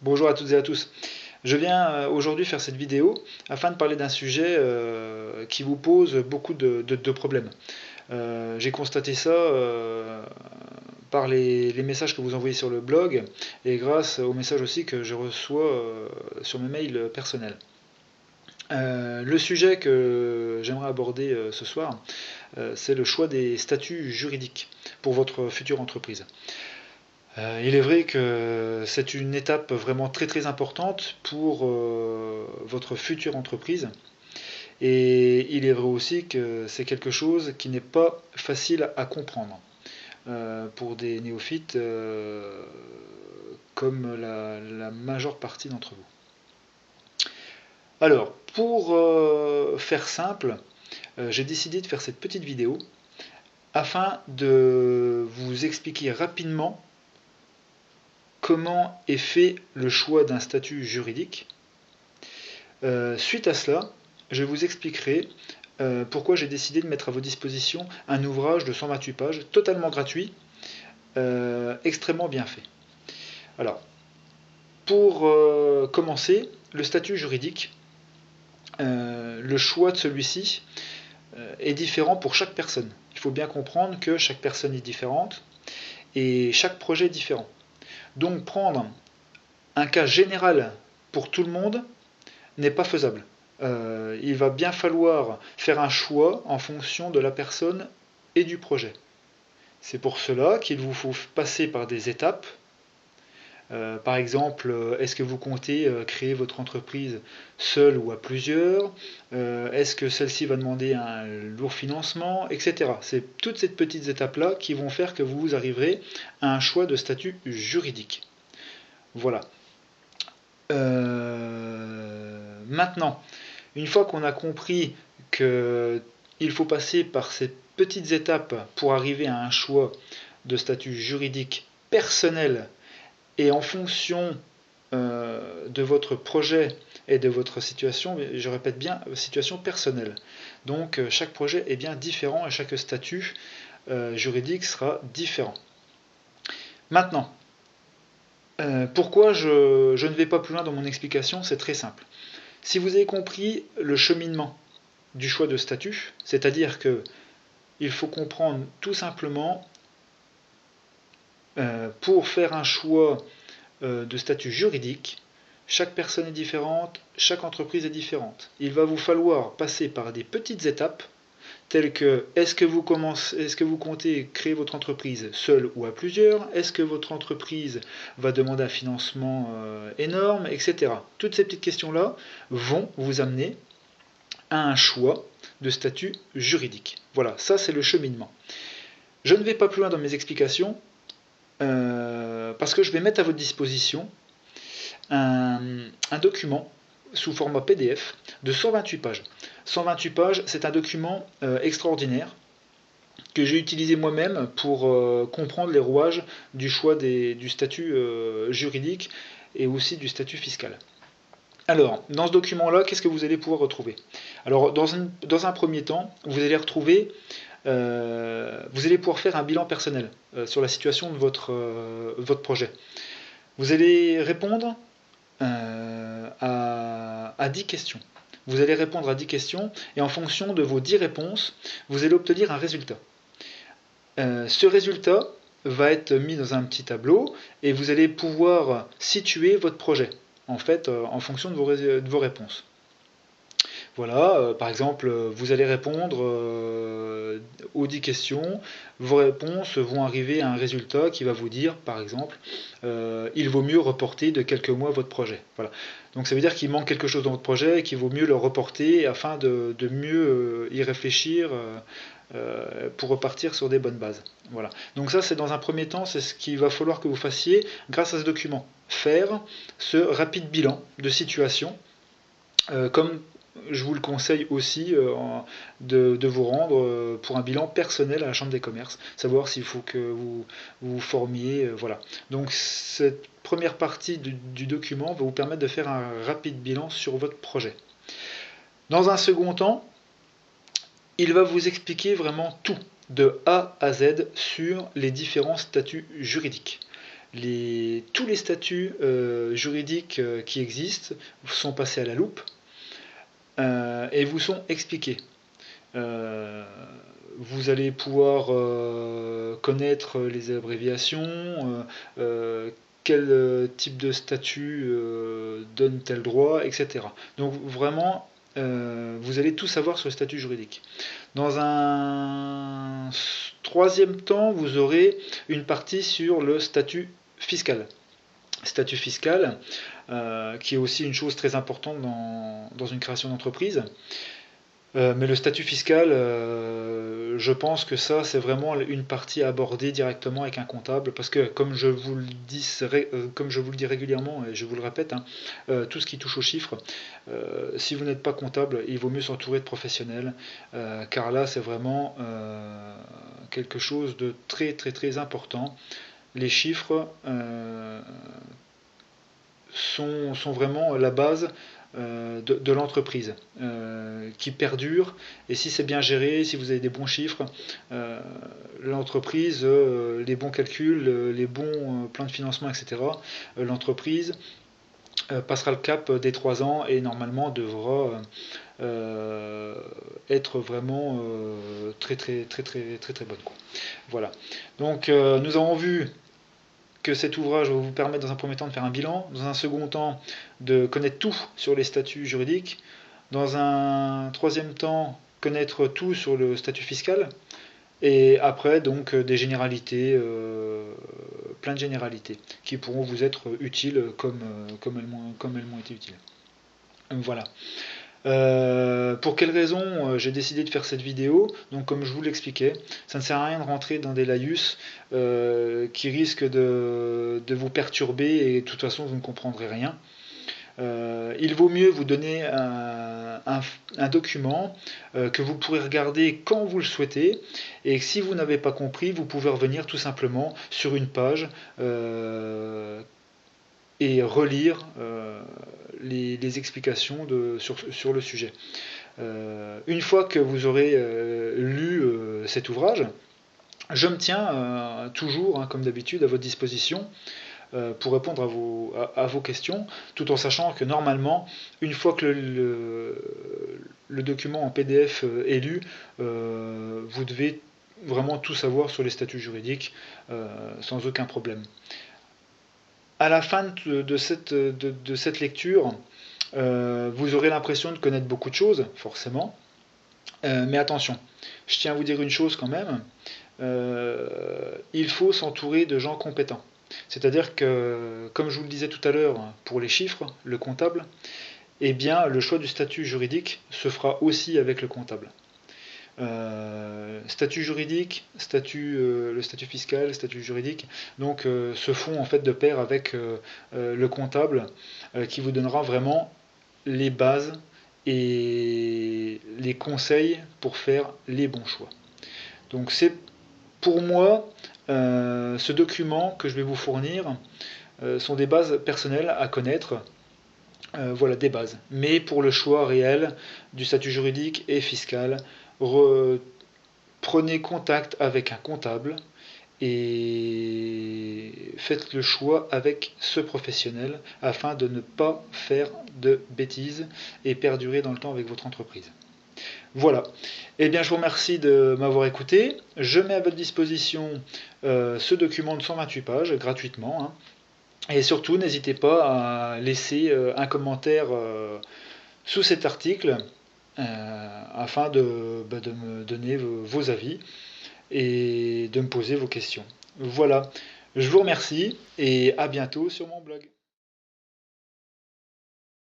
Bonjour à toutes et à tous. Je viens aujourd'hui faire cette vidéo afin de parler d'un sujet qui vous pose beaucoup de problèmes. J'ai constaté ça par les messages que vous envoyez sur le blog et grâce aux messages aussi que je reçois sur mes mails personnels. Le sujet que j'aimerais aborder ce soir, c'est le choix des statuts juridiques pour votre future entreprise. Il est vrai que c'est une étape vraiment très importante pour votre future entreprise. Et il est vrai aussi que c'est quelque chose qui n'est pas facile à comprendre pour des néophytes comme la majeure partie d'entre vous. Alors, pour faire simple, j'ai décidé de faire cette petite vidéo afin de vous expliquer rapidement comment est fait le choix d'un statut juridique. Suite à cela, je vous expliquerai pourquoi j'ai décidé de mettre à vos dispositions un ouvrage de 128 pages, totalement gratuit, extrêmement bien fait. Alors, pour commencer, le statut juridique, le choix de celui-ci est différent pour chaque personne. Il faut bien comprendre que chaque personne est différente et chaque projet est différent. Donc prendre un cas général pour tout le monde n'est pas faisable. Il va bien falloir faire un choix en fonction de la personne et du projet. C'est pour cela qu'il vous faut passer par des étapes. Par exemple, est-ce que vous comptez créer votre entreprise seul ou à plusieurs? Est-ce que celle-ci va demander un lourd financement, etc. C'est toutes ces petites étapes-là qui vont faire que vous arriverez à un choix de statut juridique. Voilà. Maintenant, une fois qu'on a compris qu'il faut passer par ces petites étapes pour arriver à un choix de statut juridique personnel et en fonction de votre projet et de votre situation, je répète bien, situation personnelle. Donc chaque projet est bien différent et chaque statut juridique sera différent. Maintenant, pourquoi je ne vais pas plus loin dans mon explication? C'est très simple. Si vous avez compris le cheminement du choix de statut, c'est-à-dire que il faut comprendre tout simplement pour faire un choix de statut juridique, chaque personne est différente, chaque entreprise est différente. Il va vous falloir passer par des petites étapes telles que est-ce que vous comptez créer votre entreprise seul ou à plusieurs? Est-ce que votre entreprise va demander un financement énorme, etc. Toutes ces petites questions-là vont vous amener à un choix de statut juridique. Voilà, ça c'est le cheminement. Je ne vais pas plus loin dans mes explications parce que je vais mettre à votre disposition un document sous format PDF de 128 pages. 128 pages, c'est un document extraordinaire que j'ai utilisé moi-même pour comprendre les rouages du choix du statut juridique et aussi du statut fiscal. Alors, dans ce document-là, qu'est-ce que vous allez pouvoir retrouver? Alors, dans un premier temps, vous allez retrouver, vous allez pouvoir faire un bilan personnel sur la situation de votre projet. Vous allez répondre à 10 questions. Vous allez répondre à 10 questions et en fonction de vos 10 réponses, vous allez obtenir un résultat. Ce résultat va être mis dans un petit tableau et vous allez pouvoir situer votre projet en fait en fonction de vos réponses. Voilà, par exemple, vous allez répondre aux 10 questions, vos réponses vont arriver à un résultat qui va vous dire, par exemple, il vaut mieux reporter de quelques mois votre projet. Voilà. Donc ça veut dire qu'il manque quelque chose dans votre projet et qu'il vaut mieux le reporter afin de mieux y réfléchir pour repartir sur des bonnes bases. Voilà. Donc ça, c'est dans un premier temps, c'est ce qu'il va falloir que vous fassiez grâce à ce document. Faire ce rapide bilan de situation, comme je vous le conseille aussi de vous rendre pour un bilan personnel à la Chambre des commerces, savoir s'il faut que vous vous formiez, voilà. Donc cette première partie du document va vous permettre de faire un rapide bilan sur votre projet. Dans un second temps, il va vous expliquer vraiment tout, de A à Z, sur les différents statuts juridiques. tous les statuts juridiques qui existent sont passés à la loupe et vous sont expliqués. Vous allez pouvoir connaître les abréviations, quel type de statut donne tel droit, etc. Donc vraiment, vous allez tout savoir sur le statut juridique. Dans un troisième temps, vous aurez une partie sur le statut fiscal. Statut fiscal, qui est aussi une chose très importante dans une création d'entreprise. Mais le statut fiscal, je pense que ça, c'est vraiment une partie à aborder directement avec un comptable, parce que comme je vous le dis régulièrement, et je vous le répète, tout ce qui touche aux chiffres, si vous n'êtes pas comptable, il vaut mieux s'entourer de professionnels, car là, c'est vraiment quelque chose de très très très important. Les chiffres sont vraiment la base de l'entreprise qui perdure, et si c'est bien géré, si vous avez des bons chiffres, l'entreprise, les bons calculs, les bons plans de financement, etc., l'entreprise passera le cap des 3 ans et normalement devra être vraiment très bonne. Voilà. Donc nous avons vu que cet ouvrage va vous permettre dans un premier temps de faire un bilan, dans un second temps de connaître tout sur les statuts juridiques, dans un troisième temps connaître tout sur le statut fiscal, et après donc des généralités, plein de généralités qui pourront vous être utiles comme elles m'ont été utiles. Voilà. Pour quelles raisons j'ai décidé de faire cette vidéo? Donc comme je vous l'expliquais, ça ne sert à rien de rentrer dans des laïus qui risquent de vous perturber et de toute façon vous ne comprendrez rien. Il vaut mieux vous donner un document que vous pourrez regarder quand vous le souhaitez, et si vous n'avez pas compris, vous pouvez revenir tout simplement sur une page et relire les explications sur le sujet. Une fois que vous aurez lu cet ouvrage, je me tiens toujours, comme d'habitude, à votre disposition pour répondre à vos questions, tout en sachant que normalement, une fois que le document en PDF est lu, vous devez vraiment tout savoir sur les statuts juridiques sans aucun problème. À la fin de cette lecture, vous aurez l'impression de connaître beaucoup de choses, forcément, mais attention, je tiens à vous dire une chose quand même, il faut s'entourer de gens compétents. C'est-à-dire que, comme je vous le disais tout à l'heure, pour les chiffres, le comptable, eh bien, le choix du statut juridique se fera aussi avec le comptable. Statut juridique, le statut fiscal, statut juridique, donc se font en fait de pair avec le comptable qui vous donnera vraiment les bases et les conseils pour faire les bons choix. Donc c'est pour moi ce document que je vais vous fournir sont des bases personnelles à connaître. Voilà, des bases. Mais pour le choix réel du statut juridique et fiscal, prenez contact avec un comptable et faites le choix avec ce professionnel afin de ne pas faire de bêtises et perdurer dans le temps avec votre entreprise. Voilà. Eh bien, je vous remercie de m'avoir écouté. Je mets à votre disposition ce document de 128 pages gratuitement. Et surtout, n'hésitez pas à laisser un commentaire sous cet article afin de me donner vos avis et de me poser vos questions. Voilà, je vous remercie et à bientôt sur mon blog.